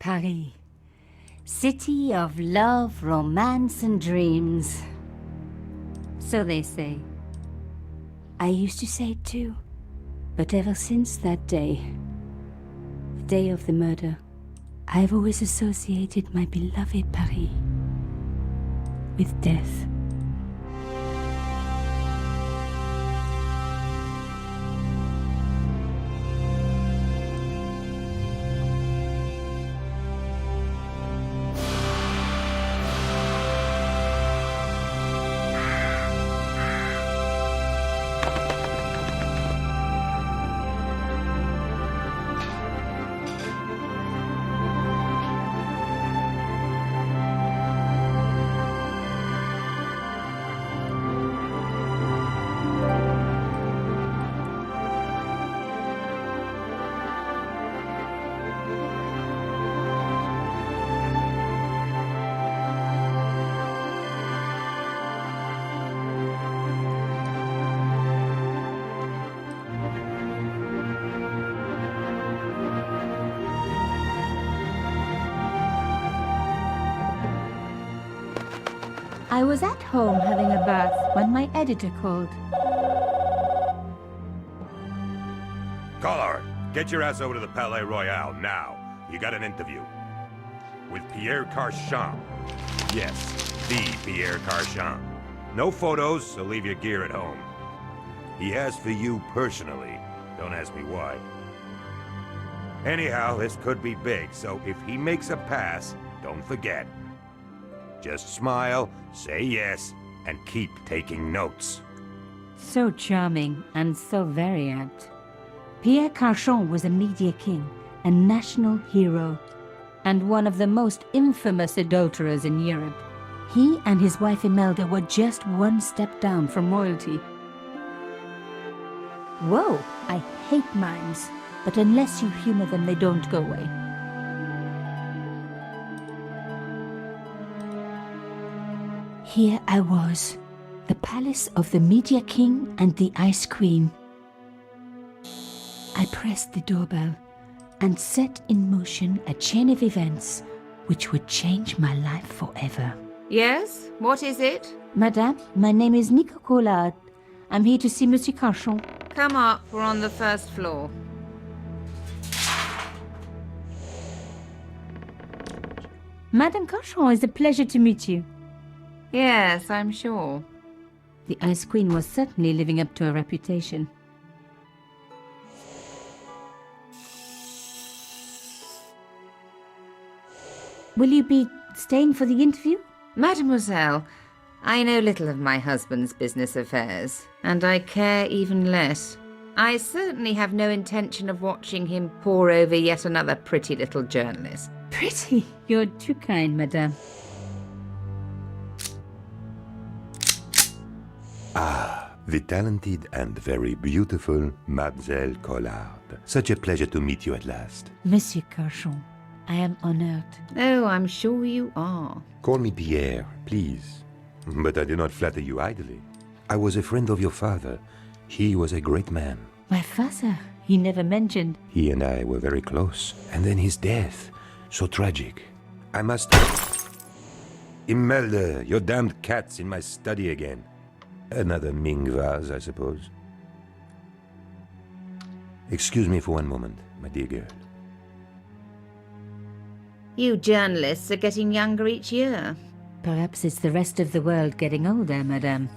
Paris. City of love, romance, and dreams. So they say. I used to say it too. But ever since that day, the day of the murder, I've always associated my beloved Paris with death. I was at home having a bath when my editor called. Collard, get your ass over to the Palais Royal now. You got an interview. With Pierre Carchon. Yes, the Pierre Carchon. No photos, so leave your gear at home. He asked for you personally. Don't ask me why. Anyhow, this could be big, so if he makes a pass, don't forget. Just smile, say yes, and keep taking notes. So charming and so very apt. Pierre Carchon was a media king, a national hero, and one of the most infamous adulterers in Europe. He and his wife Imelda were just one step down from royalty. Whoa, I hate mimes, but unless you humor them, they don't go away. Here I was, the palace of the Media King and the Ice Queen. I pressed the doorbell and set in motion a chain of events which would change my life forever. Yes? What is it? Madame, my name is Nico Collard. I'm here to see Monsieur Carchon. Come up, we're on the first floor. Madame Carchon, it's a pleasure to meet you. Yes, I'm sure. The Ice Queen was certainly living up to her reputation. Will you be staying for the interview? Mademoiselle, I know little of my husband's business affairs, and I care even less. I certainly have no intention of watching him pore over yet another pretty little journalist. Pretty? You're too kind, madame. Ah, the talented and very beautiful Mademoiselle Collard. Such a pleasure to meet you at last. Monsieur Carchon, I am honored. Oh, I'm sure you are. Call me Pierre, please. But I do not flatter you idly. I was a friend of your father. He was a great man. My father? He never mentioned. He and I were very close. And then his death. So tragic. I must... Imelda, your damned cat's in my study again. Another Ming vase, I suppose. Excuse me for one moment, my dear girl. You journalists are getting younger each year. Perhaps it's the rest of the world getting older, madame.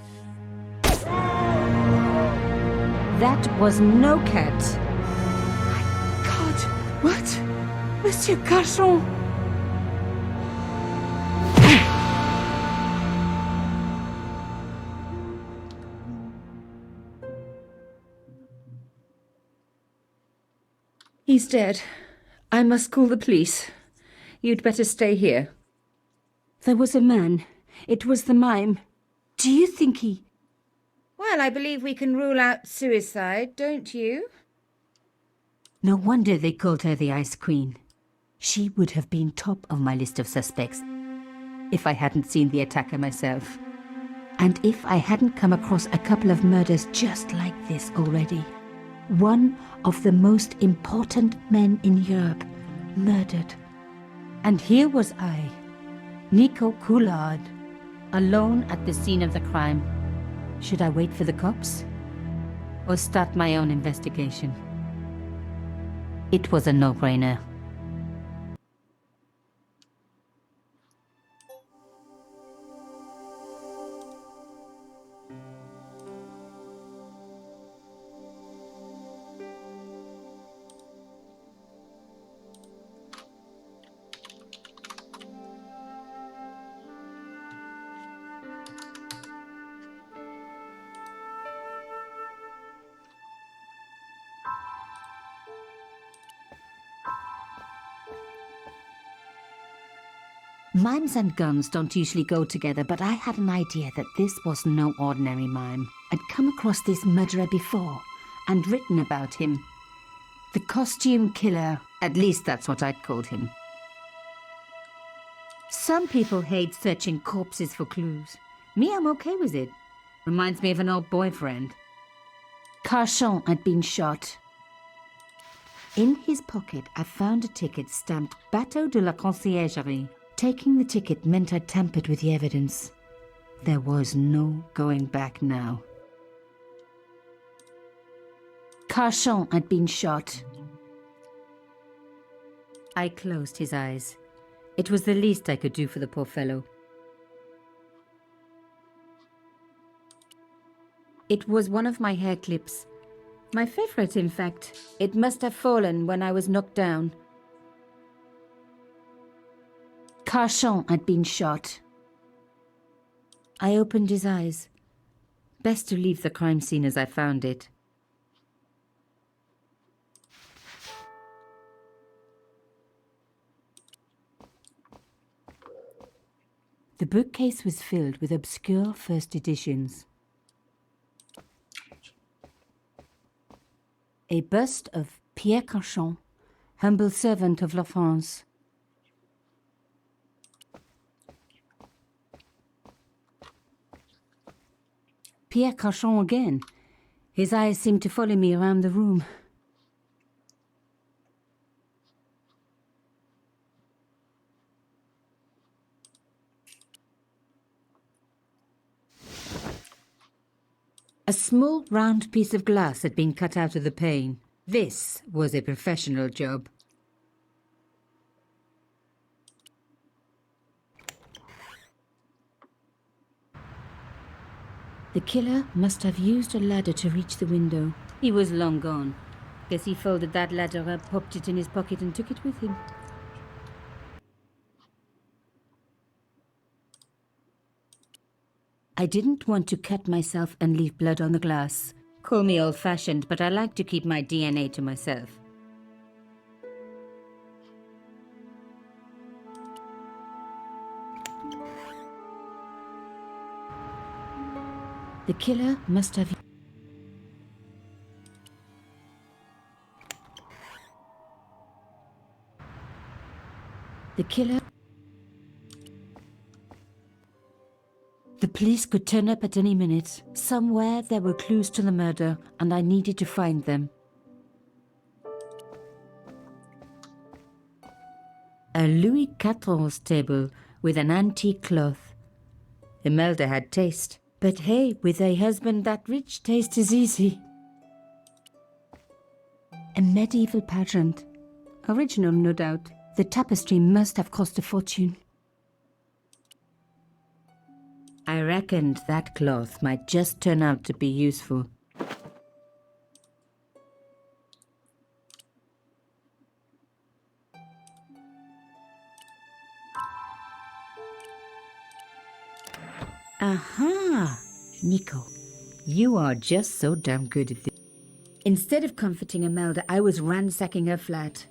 That was no cat. My God, what? Monsieur Carchon! He's dead. I must call the police. You'd better stay here. There was a man. It was the mime. Do you think he... Well, I believe we can rule out suicide, don't you? No wonder they called her the Ice Queen. She would have been top of my list of suspects if I hadn't seen the attacker myself. And if I hadn't come across a couple of murders just like this already. One of the most important men in Europe murdered And here was I, Nico Coulard, alone at the scene of the crime. Should I wait for the cops? Or start my own investigation? It was a no-brainer. Mimes and guns don't usually go together, but I had an idea that this was no ordinary mime. I'd come across this murderer before and written about him. The costume killer, at least that's what I'd called him. Some people hate searching corpses for clues. Me, I'm okay with it. Reminds me of an old boyfriend. Carchon had been shot. In his pocket, I found a ticket stamped Bateau de la Conciergerie. Taking the ticket meant I tampered with the evidence. There was no going back now. Carchon had been shot. I closed his eyes. It was the least I could do for the poor fellow. It was one of my hair clips. My favorite, in fact. It must have fallen when I was knocked down. Carchon had been shot. I opened his eyes. Best to leave the crime scene as I found it. The bookcase was filled with obscure first editions. A bust of Pierre Carchon, humble servant of La France. Pierre Carchon again. His eyes seemed to follow me around the room. A small round piece of glass had been cut out of the pane. This was a professional job. The killer must have used a ladder to reach the window. He was long gone. Guess he folded that ladder up, popped it in his pocket and took it with him. I didn't want to cut myself and leave blood on the glass. Call me old-fashioned, but I like to keep my DNA to myself. The killer must have... The killer... The police could turn up at any minute. Somewhere there were clues to the murder, and I needed to find them. A Louis XIV table with an antique cloth. Imelda had taste. But hey, with a husband that rich, taste is easy. A medieval pageant. Original, no doubt. The tapestry must have cost a fortune. I reckoned that cloth might just turn out to be useful. Aha! Nico, you are just so damn good at this. Instead of comforting Imelda, I was ransacking her flat.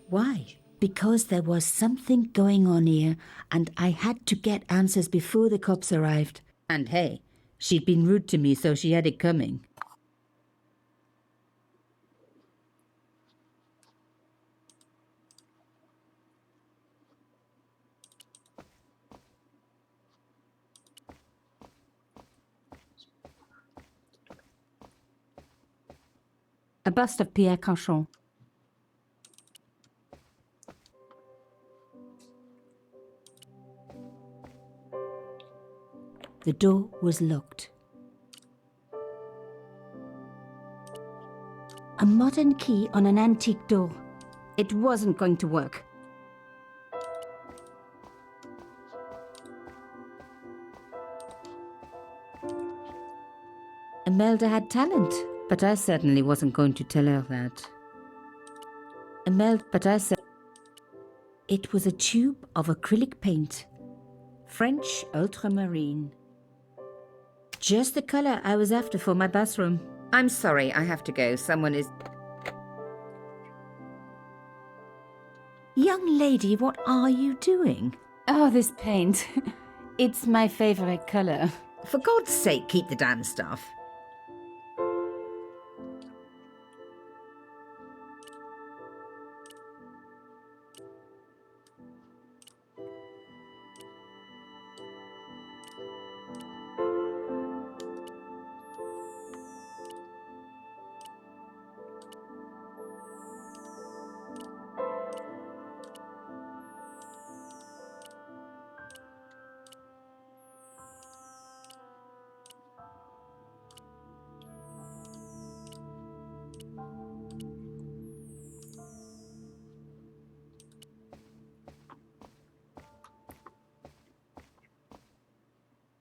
Why? Because there was something going on here, and I had to get answers before the cops arrived. And hey, she'd been rude to me, so she had it coming. A bust of Pierre Carchon. The door was locked. A modern key on an antique door. It wasn't going to work. Imelda had talent, but I certainly wasn't going to tell her that. It was a tube of acrylic paint. French ultramarine. Just the color I was after for my bathroom. I'm sorry, I have to go. Someone is... Young lady, what are you doing? Oh, this paint. It's my favorite color. For God's sake, keep the damn stuff.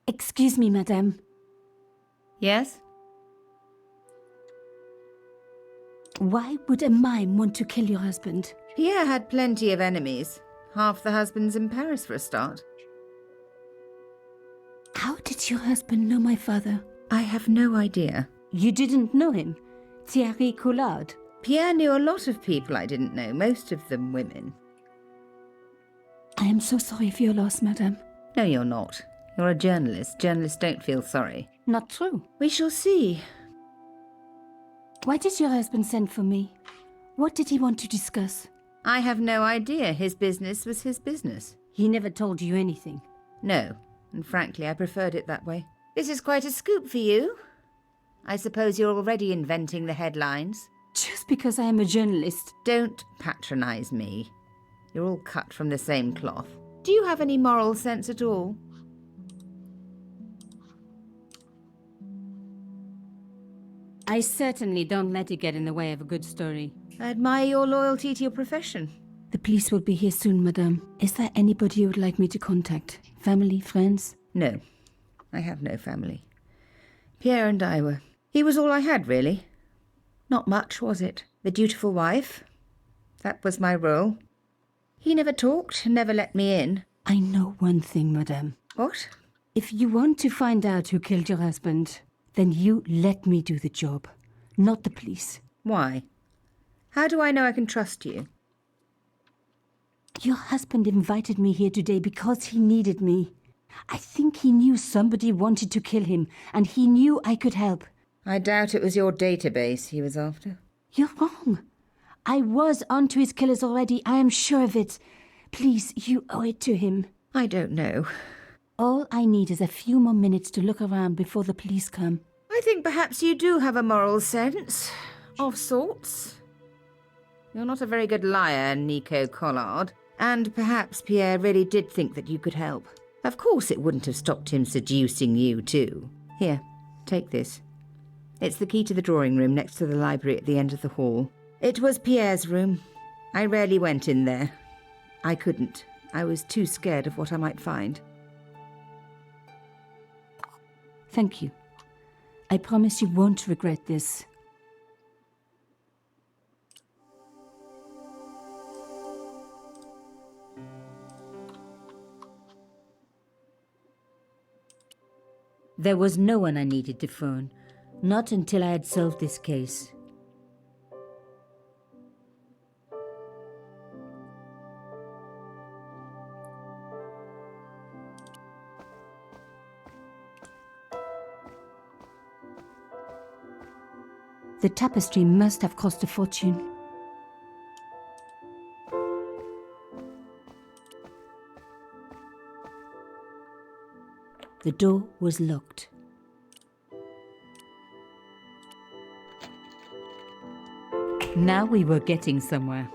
Excuse me, madame. Yes? Why would a mime want to kill your husband? Pierre had plenty of enemies. Half the husbands in Paris for a start. How did your husband know my father? I have no idea. You didn't know him? Thierry Collard? Pierre knew a lot of people I didn't know, most of them women. I am so sorry for your loss, madame. No, you're not. You're a journalist. Journalists don't feel sorry. Not true. We shall see. Why did your husband send for me? What did he want to discuss? I have no idea. His business was his business. He never told you anything. No, and frankly, I preferred it that way. This is quite a scoop for you. I suppose you're already inventing the headlines. Just because I am a journalist. Don't patronize me. You're all cut from the same cloth. Do you have any moral sense at all? I certainly don't let it get in the way of a good story. I admire your loyalty to your profession. The police will be here soon, madame. Is there anybody you would like me to contact? Family, friends? No, I have no family. Pierre and I were... He was all I had, really. Not much, was it? The dutiful wife. That was my role. He never talked, never let me in. I know one thing, madame. What? If you want to find out who killed your husband, then you let me do the job, not the police. Why? How do I know I can trust you? Your husband invited me here today because he needed me. I think he knew somebody wanted to kill him, and he knew I could help. I doubt it was your database he was after. You're wrong. I was onto his killers already, I am sure of it. Please, you owe it to him. I don't know. All I need is a few more minutes to look around before the police come. I think perhaps you do have a moral sense. Of sorts. You're not a very good liar, Nico Collard. And perhaps Pierre really did think that you could help. Of course it wouldn't have stopped him seducing you too. Here, take this. It's the key to the drawing room next to the library at the end of the hall. It was Pierre's room. I rarely went in there. I couldn't. I was too scared of what I might find. Thank you. I promise you won't regret this. There was no one I needed to phone. Not until I had solved this case. The tapestry must have cost a fortune. The door was locked. Now we were getting somewhere.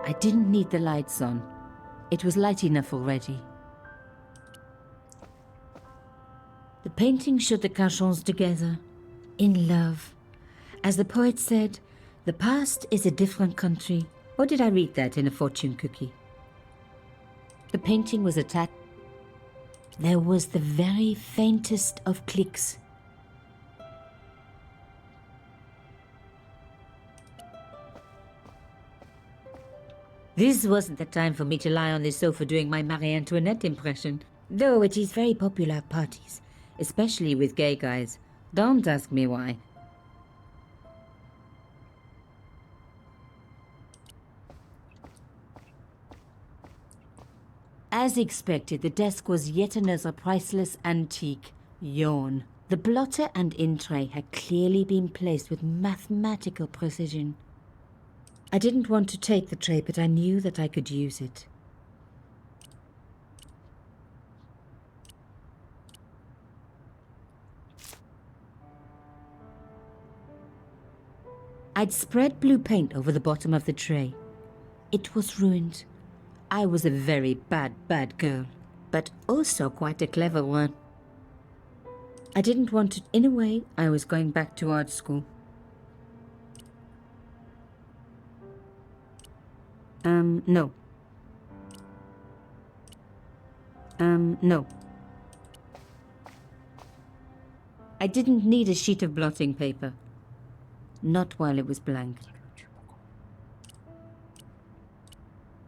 I didn't need the lights on. It was light enough already. The painting showed the Cachons together, in love. As the poet said, the past is a different country. Or did I read that in a fortune cookie? The painting was attached. There was the very faintest of clicks. This wasn't the time for me to lie on the sofa doing my Marie Antoinette impression, though it is very popular at parties, especially with gay guys. Don't ask me why. As expected, the desk was yet another priceless antique. Yawn. The blotter and in tray had clearly been placed with mathematical precision. I didn't want to take the tray, but I knew that I could use it. I'd spread blue paint over the bottom of the tray. It was ruined. I was a very bad girl, but also quite a clever one. I didn't want to. In a way, I was going back to art school. No. No. I didn't need a sheet of blotting paper. Not while it was blank.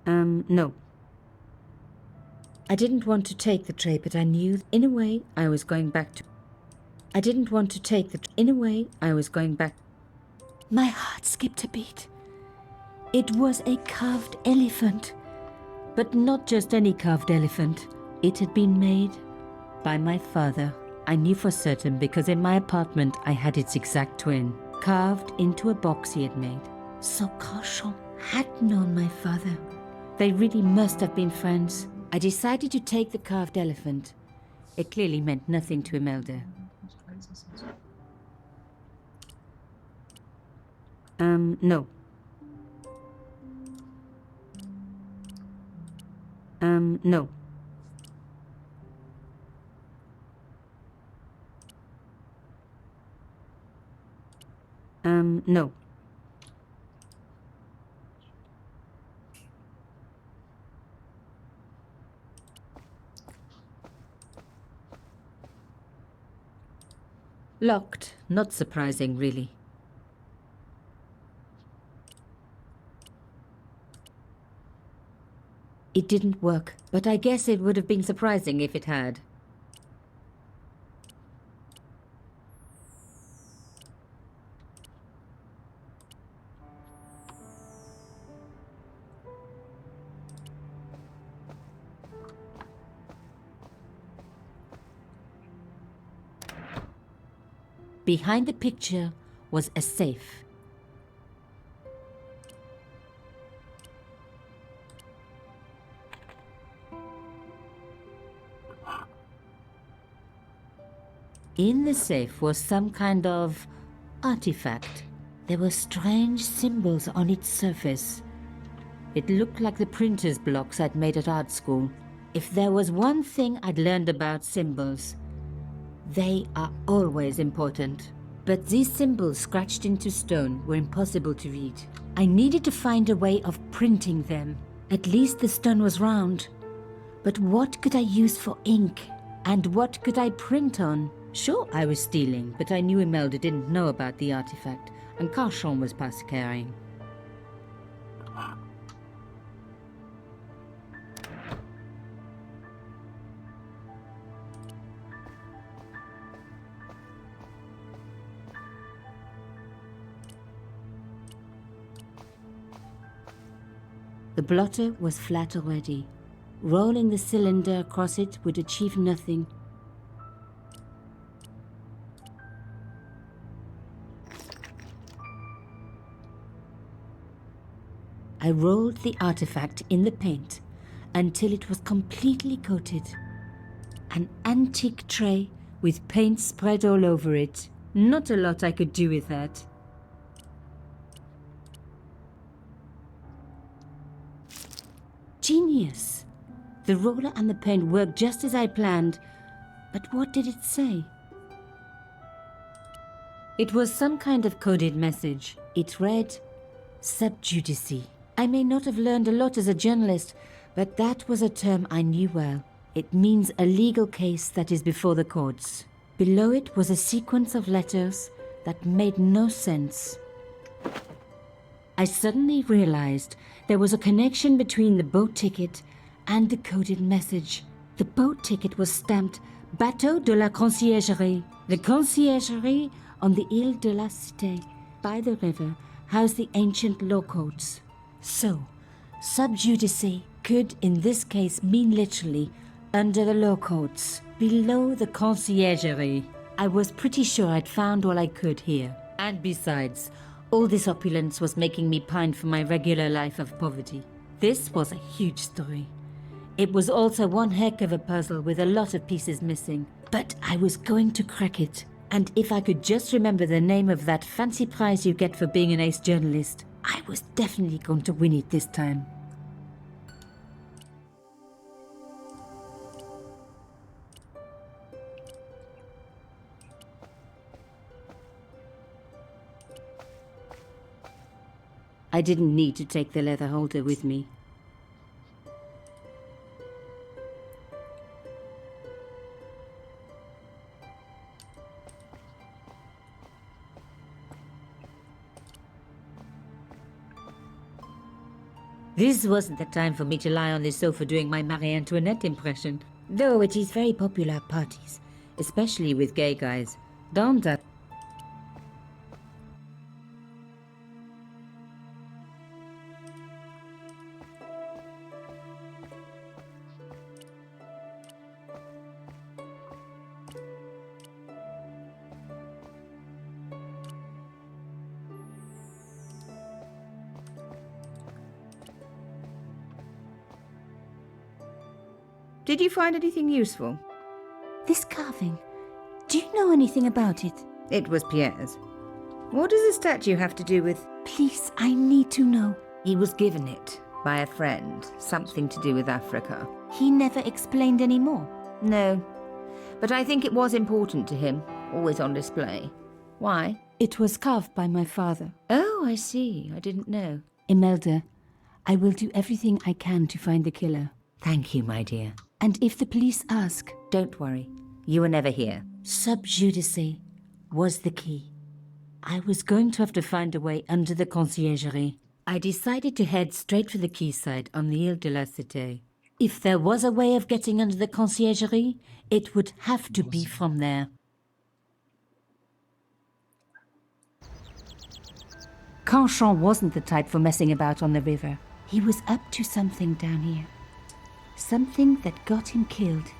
No. I didn't want to take the tray, but I knew in a way I was going back to. I didn't want to take the. In a way, I was going back. My heart skipped a beat. It was a carved elephant. But not just any carved elephant. It had been made by my father. I knew for certain because in my apartment I had its exact twin, carved into a box he had made. So Cachon had known my father. They really must have been friends. I decided to take the carved elephant. It clearly meant nothing to Imelda. No. No. No. Locked. Not surprising, really. It didn't work, but I guess it would have been surprising if it had. Behind the picture was a safe. In the safe was some kind of artifact. There were strange symbols on its surface. It looked like the printer's blocks I'd made at art school. If there was one thing I'd learned about symbols, they are always important. But these symbols scratched into stone were impossible to read. I needed to find a way of printing them. At least the stone was round. But what could I use for ink? And what could I print on? Sure, I was stealing, but I knew Imelda didn't know about the artifact, and Cachon was past caring. The blotter was flat already. Rolling the cylinder across it would achieve nothing. I rolled the artifact in the paint until it was completely coated. An antique tray with paint spread all over it. Not a lot I could do with that. Genius! The roller and the paint worked just as I planned. But what did it say? It was some kind of coded message. It read, "Sub judice." I may not have learned a lot as a journalist, but that was a term I knew well. It means a legal case that is before the courts. Below it was a sequence of letters that made no sense. I suddenly realized there was a connection between the boat ticket and the coded message. The boat ticket was stamped Bateau de la Conciergerie. The Conciergerie on the Ile de la Cité, by the river, housed the ancient law courts. So, sub judice could in this case mean literally under the law courts, below the Conciergerie. I was pretty sure I'd found all I could here. And besides, all this opulence was making me pine for my regular life of poverty. This was a huge story. It was also one heck of a puzzle with a lot of pieces missing. But I was going to crack it. And if I could just remember the name of that fancy prize you get for being an ace journalist, I was definitely going to win it this time. I didn't need to take the leather holder with me. This wasn't the time for me to lie on the sofa doing my Marie Antoinette impression, though it is very popular at parties, especially with gay guys. Don't that? Did you find anything useful? This carving. Do you know anything about it? It was Pierre's. What does the statue have to do with... Please, I need to know. He was given it by a friend, something to do with Africa. He never explained any more. No, but I think it was important to him, always on display. Why? It was carved by my father. Oh, I see. I didn't know. Imelda, I will do everything I can to find the killer. Thank you, my dear. And if the police ask, Don't worry. You were never here. sub judice was the key. I was going to have to find a way under the Conciergerie. I decided to head straight for the quayside on the Ile de la Cité. If there was a way of getting under the Conciergerie, it would have to be from there. Carchon wasn't the type for messing about on the river. He was up to something down here. Something that got him killed.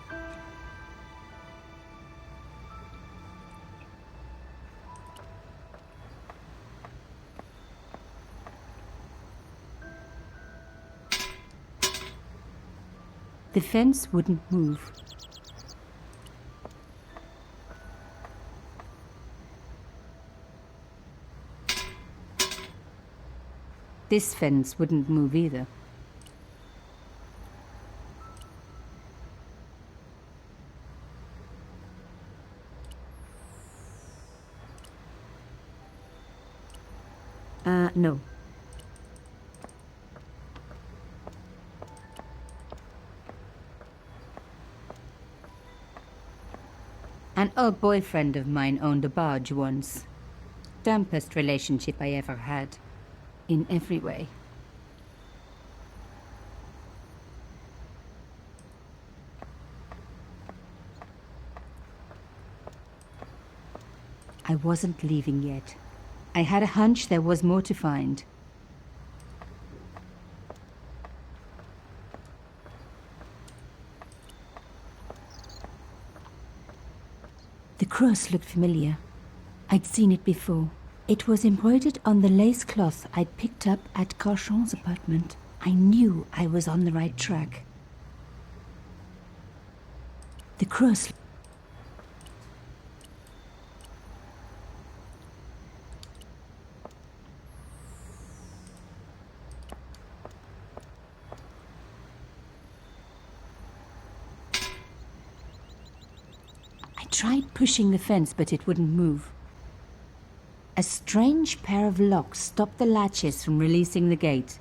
The fence wouldn't move. This fence wouldn't move either. No. An old boyfriend of mine owned a barge once. Dampest relationship I ever had. In every way. I wasn't leaving yet. I had a hunch there was more to find. The cross looked familiar. I'd seen it before. It was embroidered on the lace cloth I'd picked up at Carchon's apartment. I knew I was on the right track. The cross... I tried pushing the fence, but it wouldn't move. A strange pair of locks stopped the latches from releasing the gate.